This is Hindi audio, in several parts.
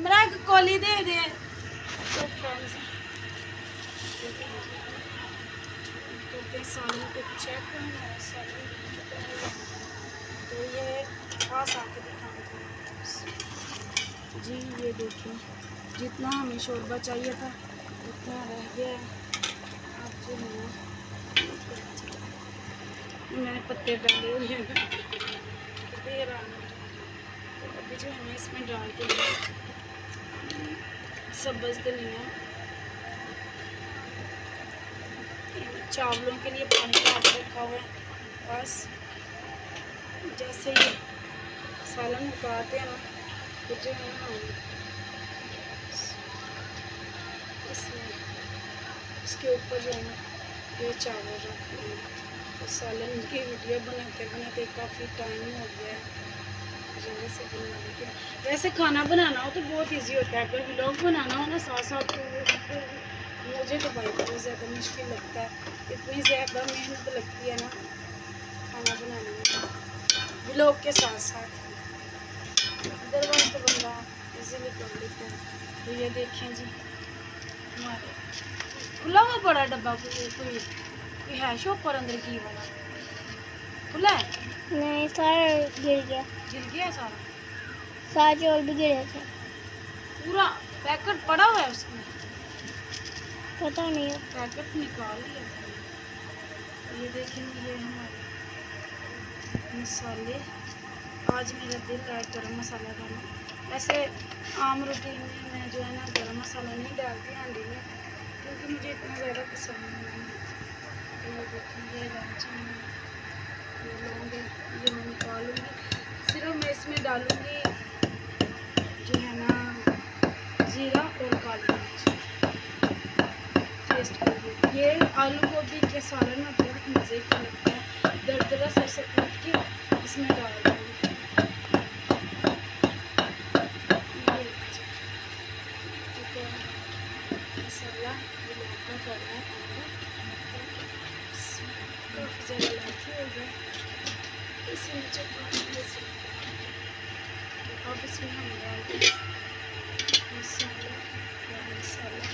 हमरा एक कॉली दे दे। तो फ्रेंड्स करते हैं सालन को चेक। सालन बन चुका है, तो ये पास आके दिखाऊंगी जी। ये देखिए जितना हमें शोरबा चाहिए था उतना रह गया है। अब जो है ना मैंने पत्ते डाले हुए हैं देर आने, तो अभी जो है ना इसमें डाल के सब बचते नहीं है। चावलों के लिए पानी का रखा हुआ है। बस जैसे ही सालन उतारते हैं ना तो जो है ना इसमें इसके ऊपर जो है ना ये चावल रखते हैं। तो सालन की वीडियो बनाते बनाते काफ़ी टाइम हो गया है, जल्दी से बना लेते हैं। वैसे खाना बनाना हो तो बहुत इजी होता है, अगर व्लॉग बनाना हो ना साथ साथ तो मुझे तो भाई बहुत ज़्यादा मुश्किल लगता है। इतनी ज़्यादा मेहनत लगती है ना खाना बनाने में व्लॉग के साथ साथ, अदरवाइज तो बंदा इजीली कर लेता है। तो ये देखें जी हमारे खुला हुआ बड़ा डब्बा कोई है शॉप पर अंदर की वाला खुला है? नहीं, सारा गिर गया सारा चौल भी गिरे थे। पूरा पैकेट पड़ा हुआ है उसमें, पता नहीं है। पैकेट निकाल लिया था। ये देखेंगे ये हमारे मसाले। आज मेरा दिल है गरम मसाला डालना। वैसे आम रूटीन में मैं जो है ना गरम मसाला नहीं डालती हांडी में, क्योंकि मुझे इतना ज़्यादा पसंद नहीं है। तो ये देखेंगे इलायची ये लौंग ये मैं निकालूँगी। सिर्फ मैं इसमें डालूँगी जो है ना ज़ीरा और काली मिर्च टेस्ट के लिए। ये आलू गोभी के सालन में बहुत मज़े का लगता है। दरदरा सरसों कूट के इसमें डाल दूँगी। मसाला ये लौका करना है काफ़ी ज़्यादा इलायची हो गया, इसी में अब इसमें हम डालते हैं मसाला गरम मसाला।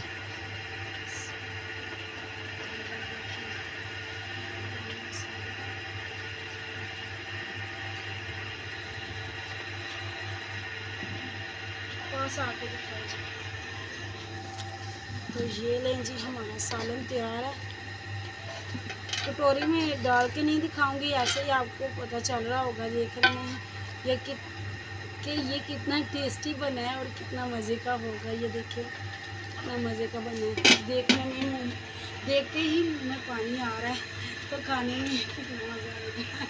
पास आके दिखाई जी। तो ये लें जी हमारा सालन तैयार है। कटोरी में डाल के नहीं दिखाऊंगी, ऐसे ही आपको पता चल रहा होगा देखने में ये कितना टेस्टी बना है और कितना मज़े का होगा। ये देखिए कितना मज़े का बना है, देखने में देखते ही मुँह में पानी आ रहा है, तो खाने में कितना मज़ा आएगा।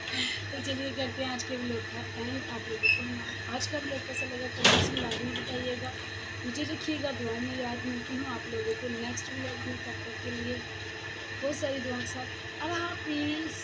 तो चलिए करते हैं आज के व्लॉग का एंड। आप लोगों को आज का व्लॉग कैसा लगा कमेंट्स में लाजमी बताइएगा। मुझे रखिएगा दुआ में याद। मिलती हूँ आप लोगों को नेक्स्ट व्लॉग में, तब तक के लिए बहुत सारी दुआ के साथ अल्लाह हाफिज़।